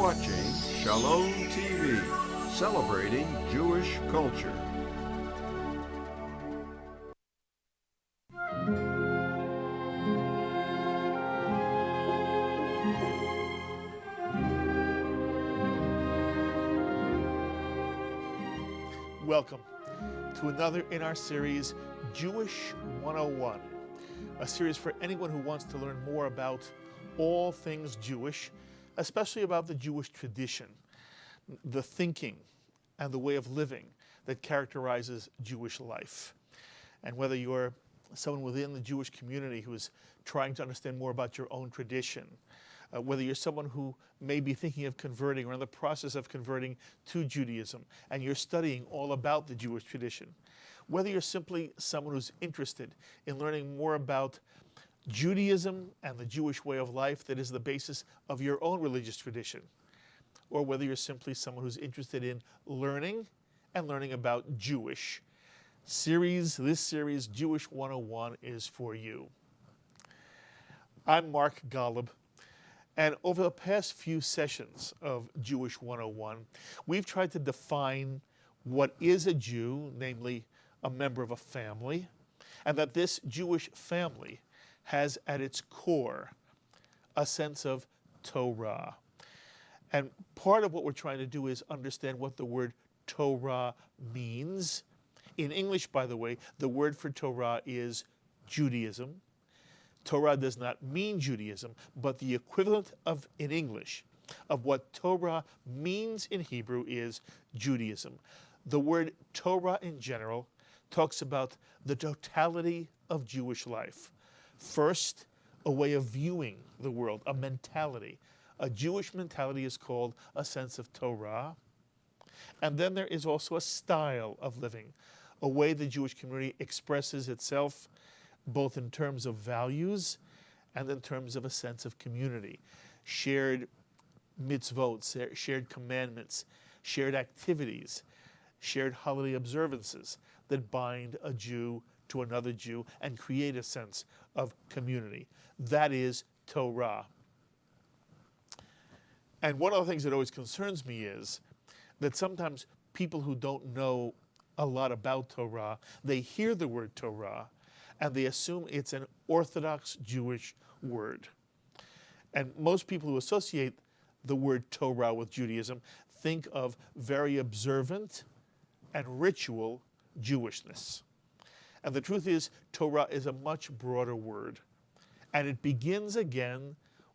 watching Shalom TV, celebrating Jewish culture. Welcome to another in our series, Jewish 101, a series for anyone who wants to learn more about all things Jewish, especially about the Jewish tradition, the thinking and the way of living that characterizes Jewish life. And whether you're someone within the Jewish community who is trying to understand more about your own tradition, whether you're someone who may be thinking of converting or in the process of converting to Judaism, and you're studying all about the Jewish tradition, whether you're simply someone who's interested in learning more about Judaism and the Jewish way of life that is the basis of your own religious tradition, or whether you're simply someone who's interested in learning about Jewish. This series, Jewish 101, is for you. I'm Mark Golub. And over the past few sessions of Jewish 101, we've tried to define what is a Jew, namely a member of a family, and that this Jewish family has at its core a sense of Torah. And part of what we're trying to do is understand what the word Torah means. In English, by the way, the word for Torah is Judaism. Torah does not mean Judaism, but the equivalent of, in English, of what Torah means in Hebrew is Judaism. The word Torah in general talks about the totality of Jewish life. First, a way of viewing the world, a mentality. A Jewish mentality is called a sense of Torah. And then there is also a style of living, a way the Jewish community expresses itself both in terms of values and in terms of a sense of community. Shared mitzvot, shared commandments, shared activities, shared holiday observances that bind a Jew to another Jew and create a sense of community. That is Torah. And one of the things that always concerns me is that sometimes people who don't know a lot about Torah, they hear the word Torah and they assume it's an Orthodox Jewish word. And most people who associate the word Torah with Judaism think of very observant and ritual Jewishness. And the truth is, Torah is a much broader word. And it begins again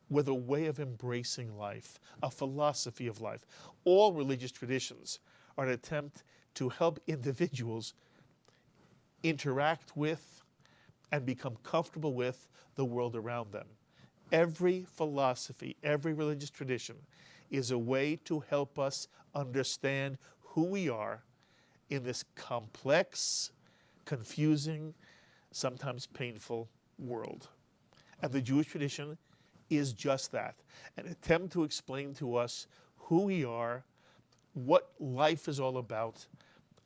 with a way of embracing life, a philosophy of life. All religious traditions are an attempt to help individuals interact with and become comfortable with the world around them. Every philosophy, every religious tradition is a way to help us understand who we are in this complex, confusing, sometimes painful world. And the Jewish tradition is just that, an attempt to explain to us who we are, what life is all about,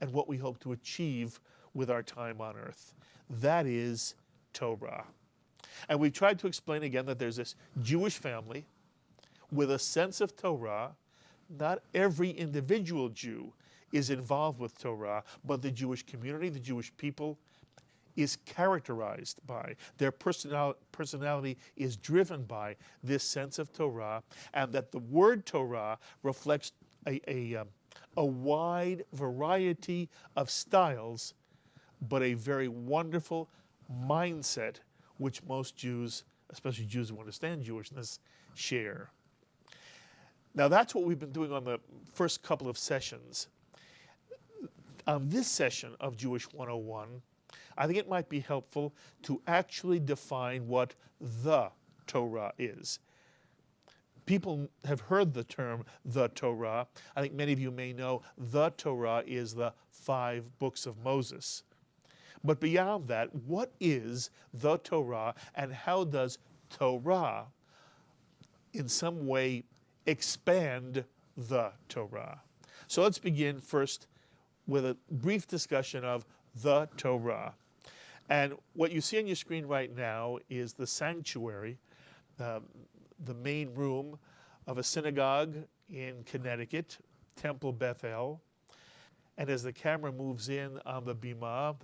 and what we hope to achieve with our time on earth. That is Torah. And we've tried to explain again that there's this Jewish family with a sense of Torah. Not every individual Jew is involved with Torah, but the Jewish community, the Jewish people, is characterized by, their personality is driven by this sense of Torah, and that the word Torah reflects a wide variety of styles, but a very wonderful mindset which most Jews, especially Jews who understand Jewishness, share. Now that's what we've been doing on the first couple of sessions. On this session of Jewish 101, I think it might be helpful to actually define what the Torah is. People have heard the term the Torah. I think many of you may know the Torah is the 5 books of Moses. But beyond that, what is the Torah, and how does Torah in some way expand the Torah? So let's begin first with a brief discussion of the Torah. And what you see on your screen right now is the sanctuary, the main room of a synagogue in Connecticut, Temple Bethel. And as the camera moves in on the bima,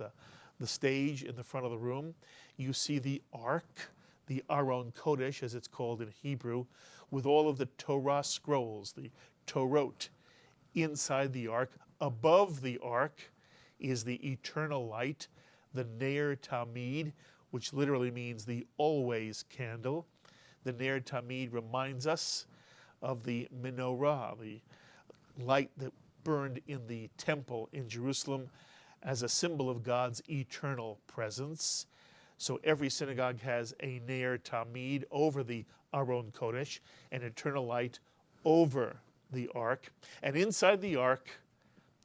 the stage in the front of the room, you see the Ark, the Aron Kodesh, as it's called in Hebrew, with all of the Torah scrolls, the Torot, inside the Ark. Above the Ark is the eternal light, the Ner Tamid, which literally means the always candle. The Ner Tamid reminds us of the menorah, the light that burned in the temple in Jerusalem as a symbol of God's eternal presence. So every synagogue has a Ner Tamid over the Aron Kodesh, an eternal light over the Ark. And inside the Ark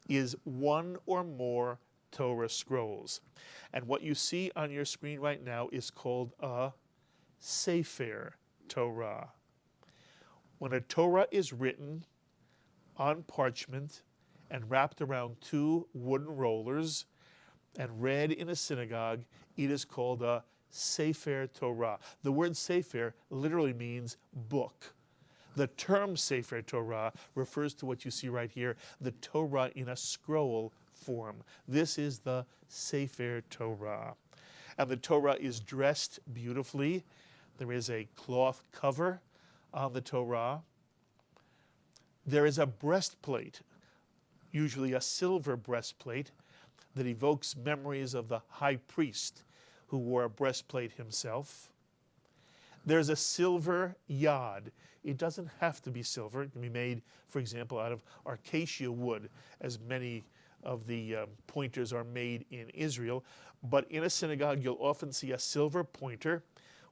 is one or more Torah scrolls. And what you see on your screen right now is called a Sefer Torah. When a Torah is written on parchment and wrapped around two wooden rollers and read in a synagogue, it is called a Sefer Torah. The word Sefer literally means book. The term Sefer Torah refers to what you see right here, the Torah in a scroll form. This is the Sefer Torah. And the Torah is dressed beautifully. There is a cloth cover on the Torah. There is a breastplate, usually a silver breastplate, that evokes memories of the high priest who wore a breastplate himself. There's a silver yad. It doesn't have to be silver. It can be made, for example, out of acacia wood, as many of the pointers are made in Israel. But in a synagogue, you'll often see a silver pointer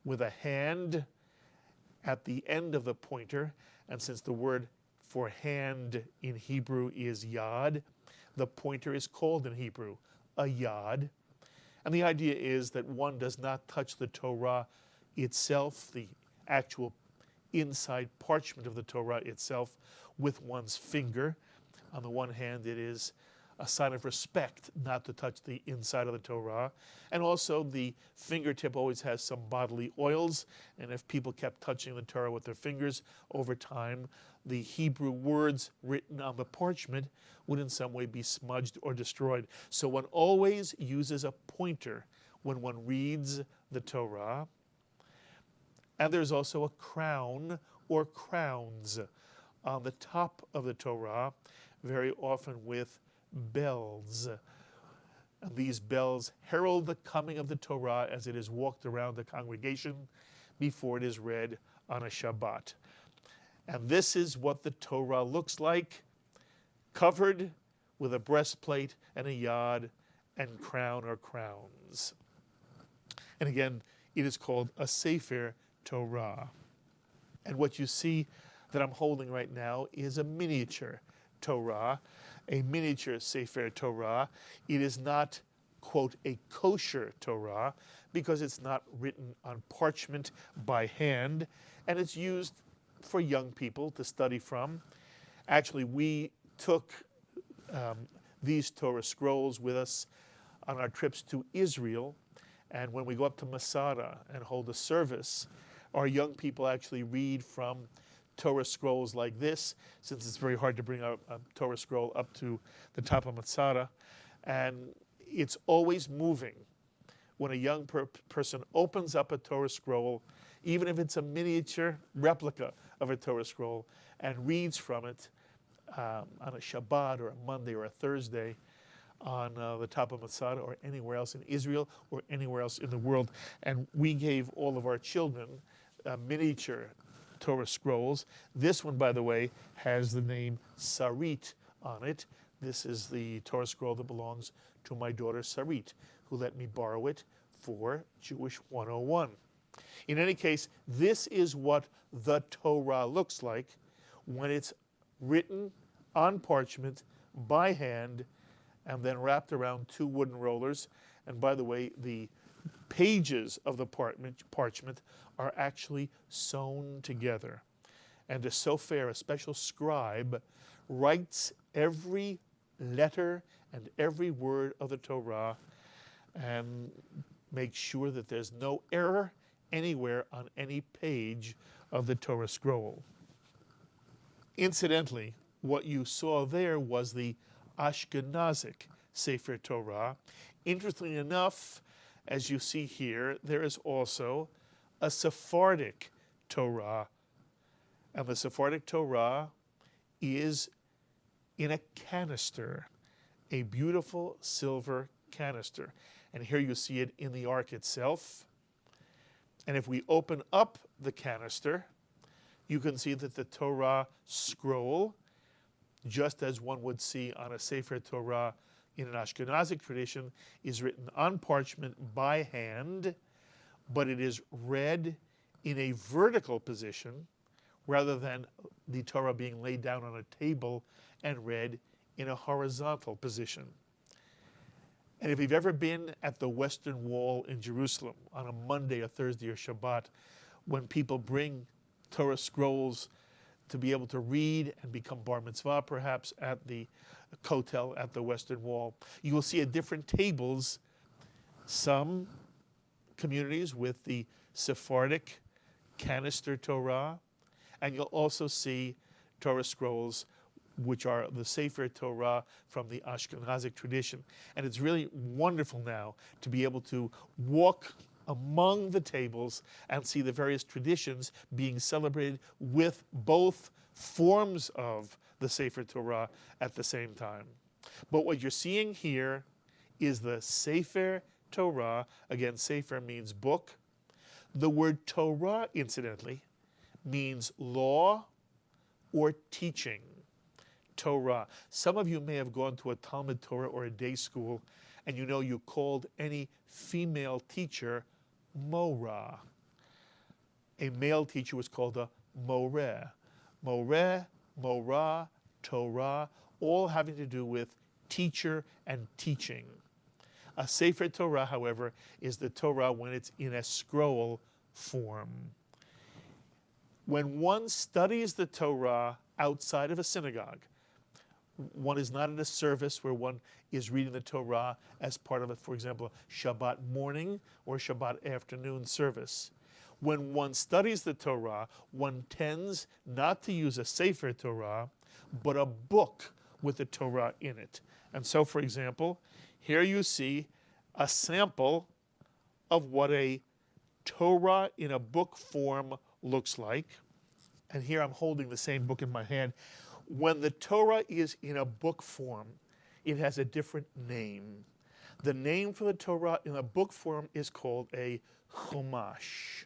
with a hand at the end of the pointer. And since the word for hand in Hebrew is yad, the pointer is called in Hebrew a yad. And the idea is that one does not touch the Torah itself, the actual inside parchment of the Torah itself, with one's finger. On the one hand, it is a sign of respect not to touch the inside of the Torah. And also the fingertip always has some bodily oils, and if people kept touching the Torah with their fingers over time, the Hebrew words written on the parchment would in some way be smudged or destroyed. So one always uses a pointer when one reads the Torah. And there's also a crown or crowns on the top of the Torah, very often with bells. And these bells herald the coming of the Torah as it is walked around the congregation before it is read on a Shabbat. And this is what the Torah looks like, covered with a breastplate and a yad and crown or crowns. And again, it is called a Sefer Torah. And what you see that I'm holding right now is a miniature Torah, a miniature Sefer Torah. It is not, quote, a kosher Torah because it's not written on parchment by hand, and it's used for young people to study from. Actually, we took these Torah scrolls with us on our trips to Israel, and when we go up to Masada and hold a service, our young people actually read from Torah scrolls like this, since it's very hard to bring a Torah scroll up to the top of Masada. And it's always moving. When a young person opens up a Torah scroll, even if it's a miniature replica of a Torah scroll, and reads from it on a Shabbat or a Monday or a Thursday on the top of Masada or anywhere else in Israel or anywhere else in the world. And we gave all of our children miniature Torah scrolls. This one, by the way, has the name Sarit on it. This is the Torah scroll that belongs to my daughter Sarit, who let me borrow it for Jewish 101. In any case, this is what the Torah looks like when it's written on parchment by hand and then wrapped around two wooden rollers. And by the way, the pages of the parchment are actually sewn together. And a sofer, a special scribe, writes every letter and every word of the Torah and makes sure that there's no error anywhere on any page of the Torah scroll. Incidentally, what you saw there was the Ashkenazic Sefer Torah. Interestingly enough, as you see here, there is also a Sephardic Torah. And the Sephardic Torah is in a canister, a beautiful silver canister. And here you see it in the ark itself. And if we open up the canister, you can see that the Torah scroll, just as one would see on a Sefer Torah in an Ashkenazic tradition, is written on parchment by hand, but it is read in a vertical position rather than the Torah being laid down on a table and read in a horizontal position. And if you've ever been at the Western Wall in Jerusalem on a Monday or Thursday or Shabbat, when people bring Torah scrolls to be able to read and become bar mitzvah, perhaps at the Kotel at the Western Wall, you will see at different tables some communities with the Sephardic canister Torah, and you'll also see Torah scrolls which are the Sefer Torah from the Ashkenazic tradition. And it's really wonderful now to be able to walk among the tables and see the various traditions being celebrated with both forms of the Sefer Torah at the same time. But what you're seeing here is the Sefer Torah. Again, Sefer means book. The word Torah, incidentally, means law or teaching. Torah. Some of you may have gone to a Talmud Torah or a day school, and you know you called any female teacher Morah. A male teacher was called a Moreh. Moreh, Morah, Torah, all having to do with teacher and teaching. A Sefer Torah, however, is the Torah when it's in a scroll form. When one studies the Torah outside of a synagogue, one is not in a service where one is reading the Torah as part of, for example, a Shabbat morning or Shabbat afternoon service. When one studies the Torah, one tends not to use a Sefer Torah, but a book with the Torah in it. And so, for example, here you see a sample of what a Torah in a book form looks like. And here I'm holding the same book in my hand. When the Torah is in a book form, it has a different name. The name for the Torah in a book form is called a Chumash.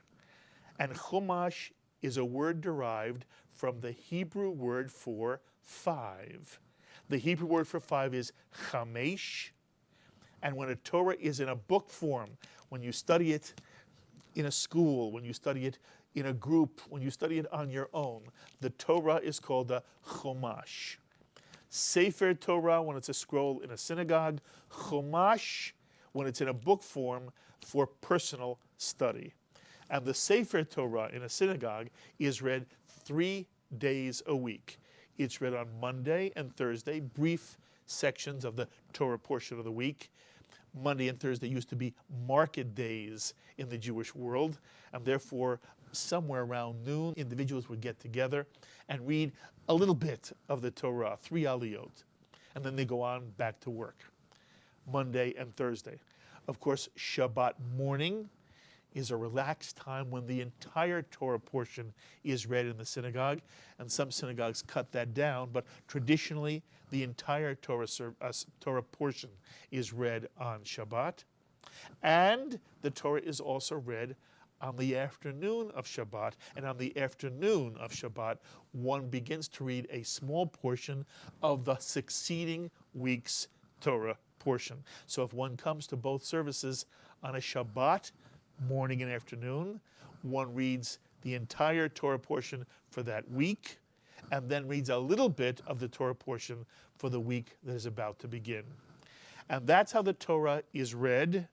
And Chumash is a word derived from the Hebrew word for 5. The Hebrew word for 5 is Chamesh. And when a Torah is in a book form, when you study it in a school, when you study it in a group, when you study it on your own, the Torah is called a Chumash. Sefer Torah when it's a scroll in a synagogue, Chumash when it's in a book form for personal study. And the Sefer Torah in a synagogue is read 3 days a week. It's read on Monday and Thursday, brief sections of the Torah portion of the week. Monday and Thursday used to be market days in the Jewish world, and therefore somewhere around noon, individuals would get together and read a little bit of the Torah, 3 aliyot, and then they go on back to work, Monday and Thursday. Of course, Shabbat morning is a relaxed time when the entire Torah portion is read in the synagogue, and some synagogues cut that down, but traditionally the entire Torah portion is read on Shabbat. And the Torah is also read on the afternoon of Shabbat, and on the afternoon of Shabbat, one begins to read a small portion of the succeeding week's Torah portion. So if one comes to both services on a Shabbat, morning and afternoon, one reads the entire Torah portion for that week, and then reads a little bit of the Torah portion for the week that is about to begin. And that's how the Torah is read.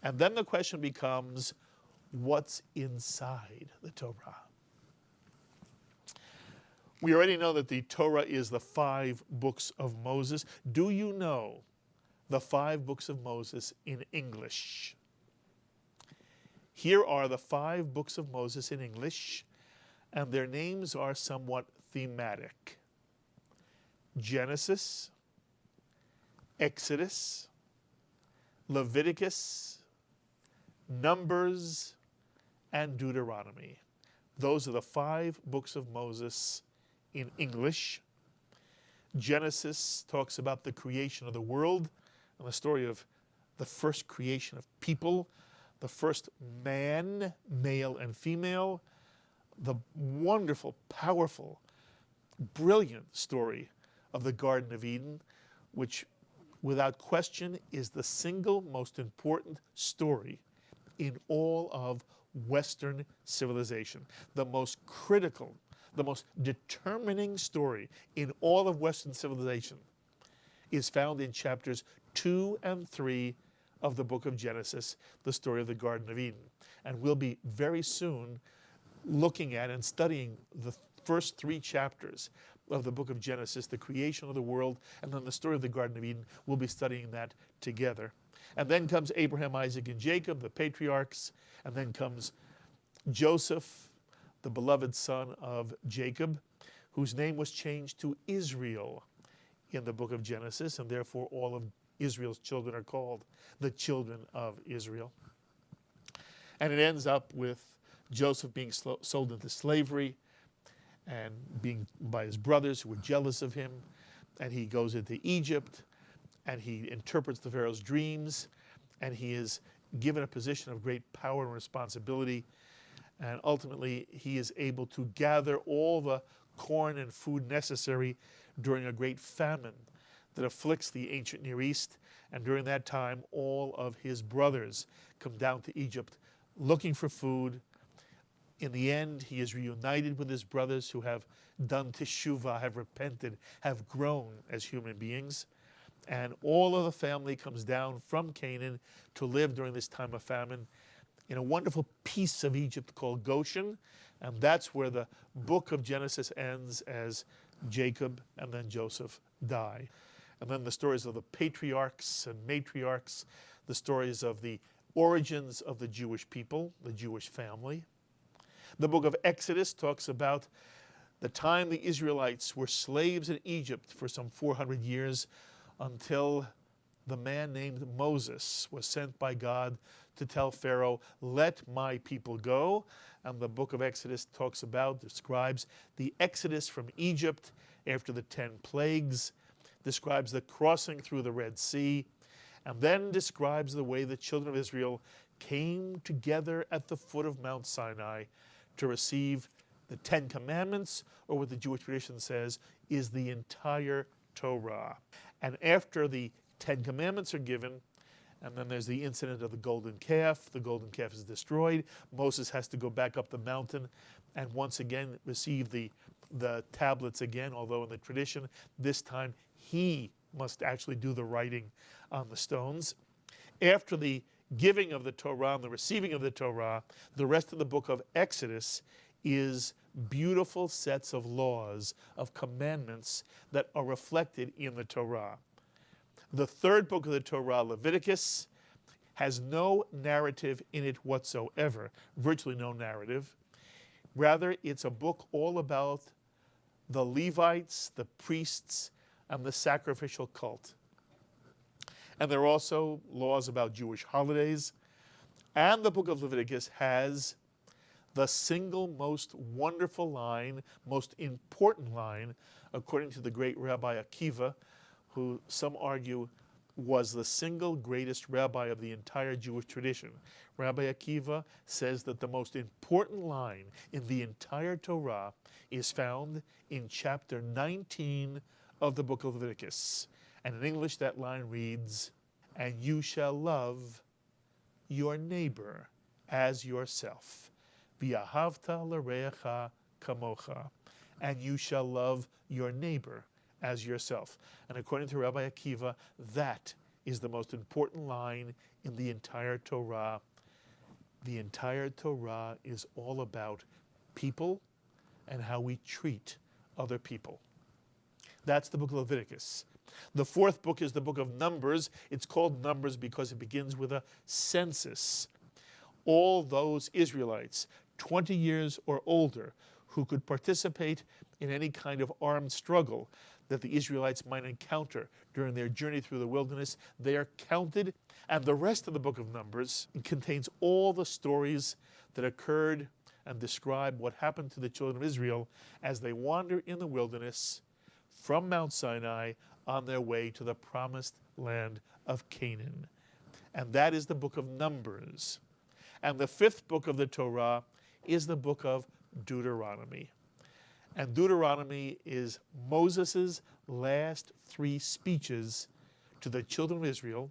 And then the question becomes, what's inside the Torah? We already know that the Torah is the 5 books of Moses. Do you know the 5 books of Moses in English? Here are the 5 books of Moses in English, and their names are somewhat thematic. Genesis, Exodus, Leviticus, Numbers, and Deuteronomy. Those are the 5 books of Moses in English. Genesis talks about the creation of the world and the story of the first creation of people, the first man, male and female, the wonderful, powerful, brilliant story of the Garden of Eden, which without question is the single most important story in all of Western civilization. The most critical, the most determining story in all of Western civilization is found in chapters 2 and 3 of the book of Genesis, the story of the Garden of Eden. And we'll be very soon looking at and studying the first 3 chapters of the book of Genesis, the creation of the world, and then the story of the Garden of Eden. We'll be studying that together. And then comes Abraham, Isaac, and Jacob, the patriarchs, and then comes Joseph, the beloved son of Jacob, whose name was changed to Israel in the book of Genesis, and therefore all of Israel's children are called the children of Israel. And it ends up with Joseph being sold into slavery and being by his brothers who were jealous of him, and he goes into Egypt, and he interprets the Pharaoh's dreams, and he is given a position of great power and responsibility, and ultimately he is able to gather all the corn and food necessary during a great famine that afflicts the ancient Near East, and during that time all of his brothers come down to Egypt looking for food. In the end, he is reunited with his brothers who have done teshuvah, have repented, have grown as human beings. And all of the family comes down from Canaan to live during this time of famine in a wonderful piece of Egypt called Goshen. And that's where the book of Genesis ends, as Jacob and then Joseph die. And then the stories of the patriarchs and matriarchs, the stories of the origins of the Jewish people, the Jewish family. The book of Exodus talks about the time the Israelites were slaves in Egypt for some 400 years until the man named Moses was sent by God to tell Pharaoh, "Let my people go." And the book of Exodus describes the exodus from Egypt after the 10 plagues, describes the crossing through the Red Sea, and then describes the way the children of Israel came together at the foot of Mount Sinai to receive the 10 Commandments, or what the Jewish tradition says is the entire Torah. And after the 10 Commandments are given, and then there's the incident of the golden calf is destroyed. Moses has to go back up the mountain and once again receive the tablets again, although in the tradition, this time he must actually do the writing on the stones. After the giving of the Torah and the receiving of the Torah, the rest of the book of Exodus is beautiful sets of laws, of commandments that are reflected in the Torah. The 3rd book of the Torah, Leviticus, has no narrative in it whatsoever, virtually no narrative. Rather, it's a book all about the Levites, the priests, and the sacrificial cult. And there are also laws about Jewish holidays. And the book of Leviticus has the single most wonderful line, most important line, according to the great Rabbi Akiva, who some argue was the single greatest rabbi of the entire Jewish tradition. Rabbi Akiva says that the most important line in the entire Torah is found in chapter 19 of the book of Leviticus. And in English, that line reads, "And you shall love your neighbor as yourself. V'ahavta l'reacha kamocha." And you shall love your neighbor as yourself. And according to Rabbi Akiva, that is the most important line in the entire Torah. The entire Torah is all about people and how we treat other people. That's the book of Leviticus. The 4th book is the book of Numbers. It's called Numbers because it begins with a census. All those Israelites, 20 years or older, who could participate in any kind of armed struggle that the Israelites might encounter during their journey through the wilderness. They are counted, and the rest of the book of Numbers contains all the stories that occurred and describe what happened to the children of Israel as they wander in the wilderness from Mount Sinai on their way to the promised land of Canaan. And that is the book of Numbers. And the fifth book of the Torah is the book of Deuteronomy. And Deuteronomy is Moses' last 3 speeches to the children of Israel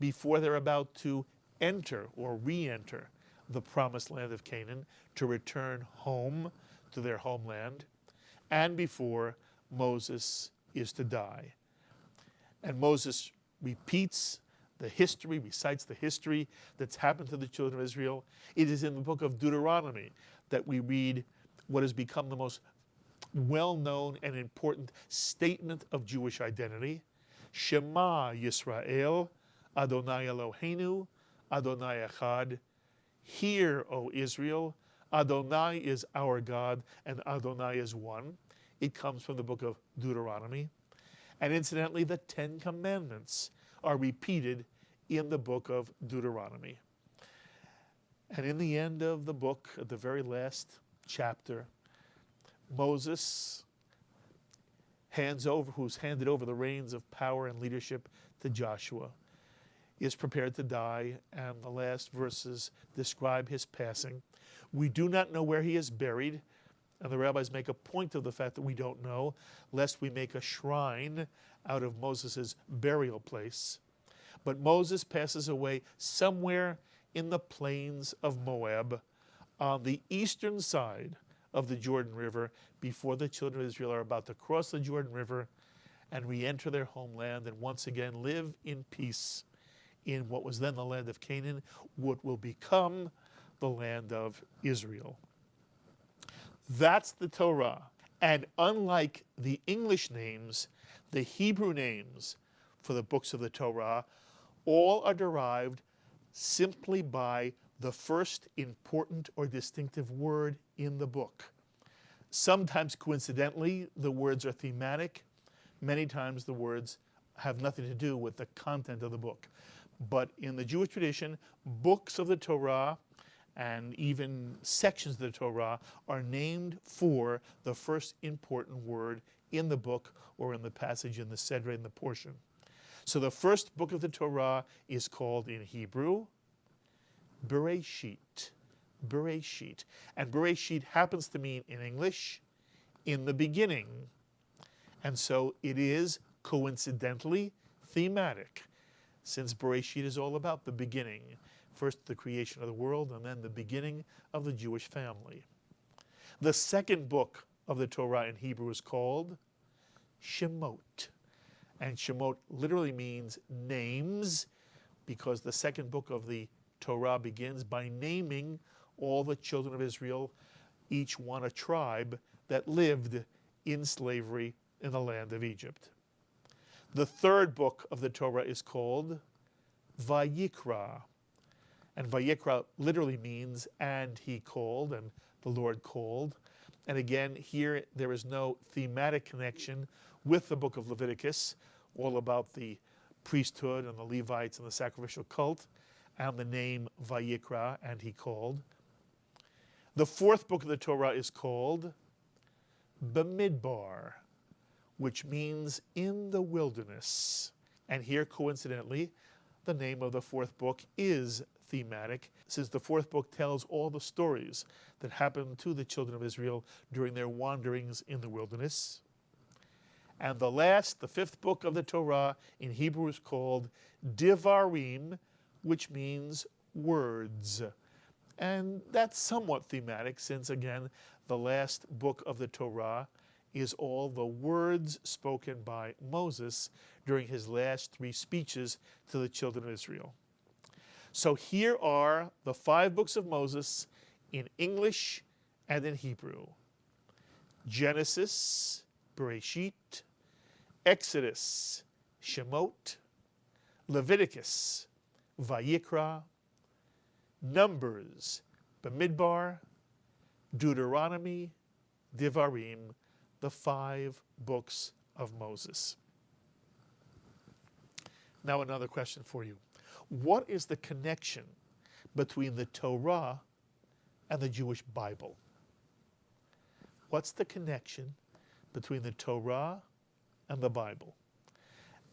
before they're about to enter or re-enter the promised land of Canaan, to return home to their homeland, and before Moses is to die. And Moses recites the history that's happened to the children of Israel. It is in the book of Deuteronomy that we read what has become the most well-known and important statement of Jewish identity. Shema Yisrael, Adonai Eloheinu, Adonai Echad. Hear, O Israel, Adonai is our God, and Adonai is one. It comes from the book of Deuteronomy. And incidentally, the 10 Commandments are repeated in the book of Deuteronomy. And in the end of the book, at the very last chapter, Moses, who's handed over the reins of power and leadership to Joshua, is prepared to die, and the last verses describe his passing. We do not know where he is buried, and the rabbis make a point of the fact that we don't know, lest we make a shrine out of Moses' burial place. But Moses passes away somewhere in the plains of Moab, on the eastern side of the Jordan River, before the children of Israel are about to cross the Jordan River and re-enter their homeland and once again live in peace in what was then the land of Canaan, what will become the land of Israel. That's the Torah. And unlike the English names, the Hebrew names for the books of the Torah all are derived simply by the first important or distinctive word in the book. Sometimes coincidentally, the words are thematic. Many times the words have nothing to do with the content of the book. But in the Jewish tradition, books of the Torah and even sections of the Torah are named for the first important word in the book or in the passage, in the Sefer, in the portion. So the first book of the Torah is called in Hebrew Bereshit. Bereshit. And Bereshit happens to mean in English, in the beginning. And so it is coincidentally thematic, since Bereshit is all about the beginning. First the creation of the world, and then the beginning of the Jewish family. The second book of the Torah in Hebrew is called Shemot. And Shemot literally means names, because the second book of the Torah begins by naming all the children of Israel, each one a tribe that lived in slavery in the land of Egypt. The third book of the Torah is called Vayikra. And Vayikra literally means, and he called, and the Lord called. And again, here there is no thematic connection with the book of Leviticus, all about the priesthood and the Levites and the sacrificial cult, and the name Vayikra, and he called. The fourth book of the Torah is called Bamidbar, which means in the wilderness. And here, coincidentally, the name of the fourth book is thematic, since the fourth book tells all the stories that happened to the children of Israel during their wanderings in the wilderness. And the last, the fifth book of the Torah in Hebrew is called Divarim, which means words. And that's somewhat thematic, since again, the last book of the Torah is all the words spoken by Moses during his last 3 speeches to the children of Israel. So here are the 5 books of Moses in English and in Hebrew. Genesis, Bereshit, Exodus, Shemot, Leviticus, Vayikra, Numbers, Bamidbar, Deuteronomy, Divarim, the 5 books of Moses. Now another question for you. What is the connection between the Torah and the Jewish Bible? What's the connection between the Torah and the Bible?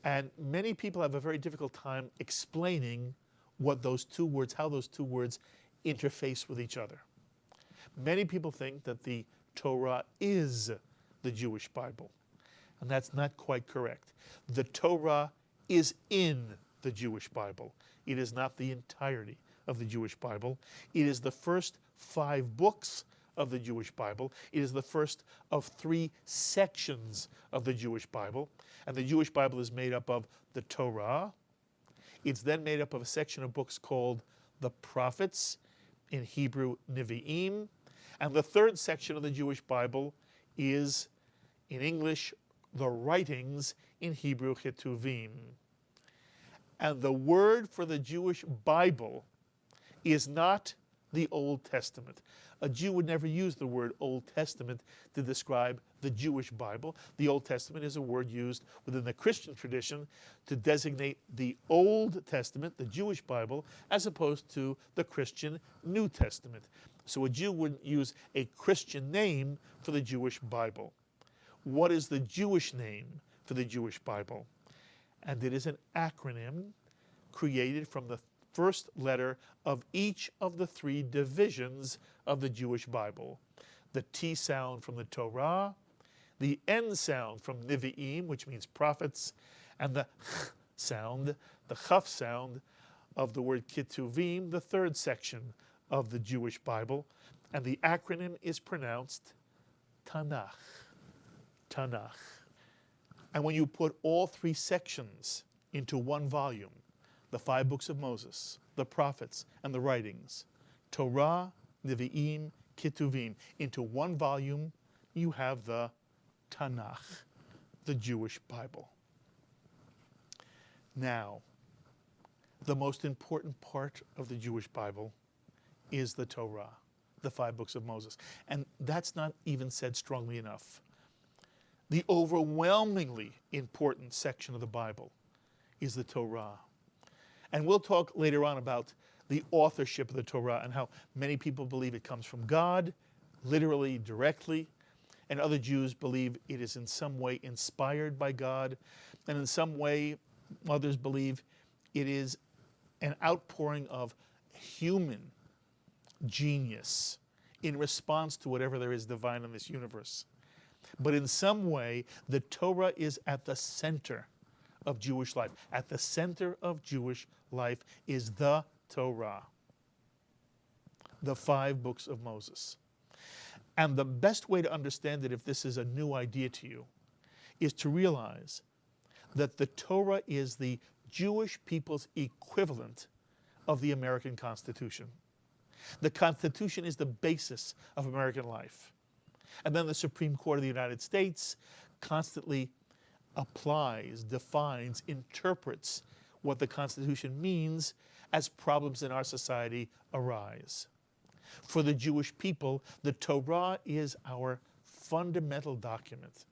And many people have a very difficult time explaining what those two words, how those two words interface with each other. Many people think that the Torah is the Jewish Bible, and that's not quite correct. The Torah is in the Jewish Bible. It is not the entirety of the Jewish Bible. It is the first 5 books of the Jewish Bible. It is the first of 3 sections of the Jewish Bible. And the Jewish Bible is made up of the Torah. It's then made up of a section of books called the prophets, in Hebrew, Nevi'im. And the 3rd section of the Jewish Bible is, in English, the writings, in Hebrew, Ketuvim. And the word for the Jewish Bible is not the Old Testament. A Jew would never use the word Old Testament to describe the Jewish Bible. The Old Testament is a word used within the Christian tradition to designate the Old Testament, the Jewish Bible, as opposed to the Christian New Testament. So a Jew wouldn't use a Christian name for the Jewish Bible. What is the Jewish name for the Jewish Bible? And it is an acronym created from the first letter of each of the 3 divisions of the Jewish Bible. The T sound from the Torah, the N sound from Nevi'im, which means prophets, and the Ch sound, the Chaf sound of the word Ketuvim, the 3rd section of the Jewish Bible. And the acronym is pronounced Tanakh. Tanakh. And when you put all 3 sections into one volume, the 5 books of Moses, the prophets, and the writings, Torah, Nevi'im, Ketuvim, into one volume, you have the Tanakh, the Jewish Bible. Now, the most important part of the Jewish Bible is the Torah, the 5 books of Moses. And that's not even said strongly enough. The overwhelmingly important section of the Bible is the Torah. And we'll talk later on about the authorship of the Torah and how many people believe it comes from God, literally, directly, and other Jews believe it is in some way inspired by God, and in some way others believe it is an outpouring of human genius in response to whatever there is divine in this universe. But in some way, the Torah is at the center of Jewish life. At the center of Jewish life is the Torah, the 5 books of Moses. And the best way to understand it, if this is a new idea to you, is to realize that the Torah is the Jewish people's equivalent of the American Constitution. The Constitution is the basis of American life. And then the Supreme Court of the United States constantly applies, defines, interprets what the Constitution means as problems in our society arise. For the Jewish people, the Torah is our fundamental document.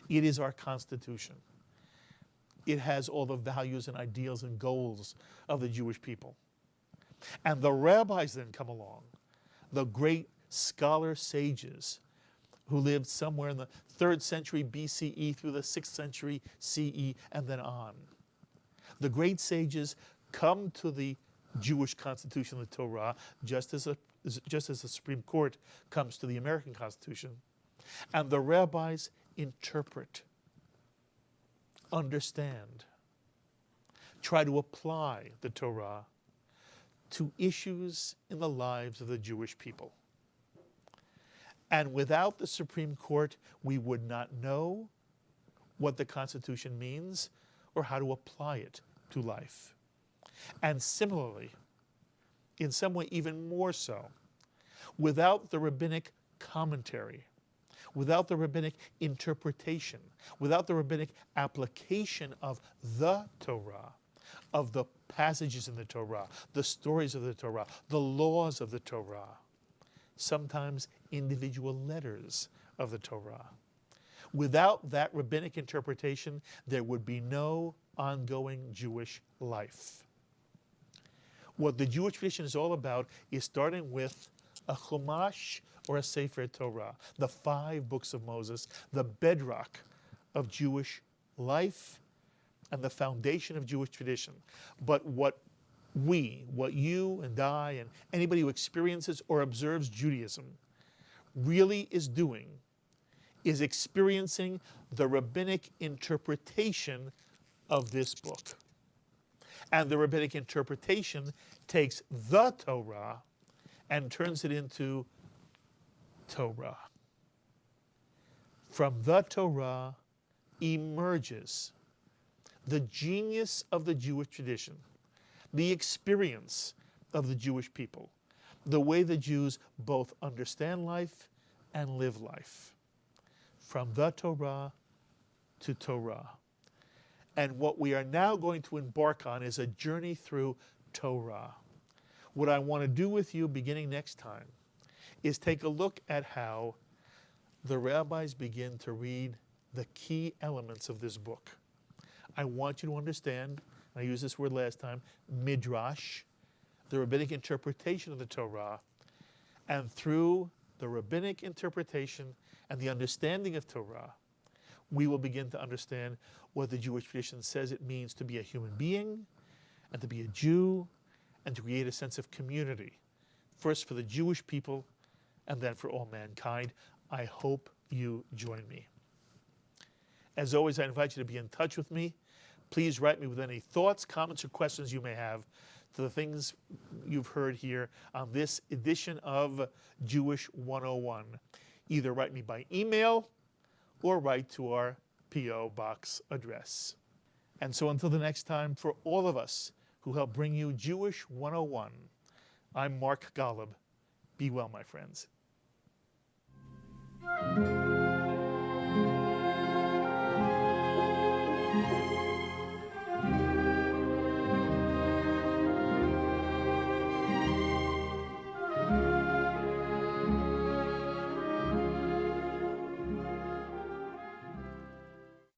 It is our Constitution. It has all the values and ideals and goals of the Jewish people. And the rabbis then come along, the great scholar sages who lived somewhere in the 3rd century BCE through the 6th century CE and then on. The great sages come to the Jewish Constitution, the Torah, just as the Supreme Court comes to the American Constitution. And the rabbis interpret, understand, try to apply the Torah to issues in the lives of the Jewish people. And without the Supreme Court, we would not know what the Constitution means or how to apply it to life. And similarly, in some way even more so, without the rabbinic commentary, without the rabbinic interpretation, without the rabbinic application of the Torah, of the passages in the Torah, the stories of the Torah, the laws of the Torah, sometimes individual letters of the Torah. Without that rabbinic interpretation, there would be no ongoing Jewish life. What the Jewish tradition is all about is starting with a Chumash or a Sefer Torah, the 5 books of Moses, the bedrock of Jewish life and the foundation of Jewish tradition. But what you and I and anybody who experiences or observes Judaism really is doing is experiencing the rabbinic interpretation of this book. And the rabbinic interpretation takes the Torah and turns it into Torah. From the Torah emerges the genius of the Jewish tradition, the experience of the Jewish people, the way the Jews both understand life and live life. From the Torah to Torah. And what we are now going to embark on is a journey through Torah. What I want to do with you beginning next time is take a look at how the rabbis begin to read the key elements of this book. I want you to understand, I used this word last time, midrash, the rabbinic interpretation of the Torah, and through the rabbinic interpretation and the understanding of Torah, we will begin to understand what the Jewish tradition says it means to be a human being and to be a Jew and to create a sense of community, first for the Jewish people and then for all mankind. I hope you join me. As always, I invite you to be in touch with me. Please write me with any thoughts, comments, or questions you may have to the things you've heard here on this edition of Jewish 101. Either write me by email or write to our P.O. Box address. And so until the next time, for all of us who help bring you Jewish 101, I'm Mark Golub. Be well, my friends.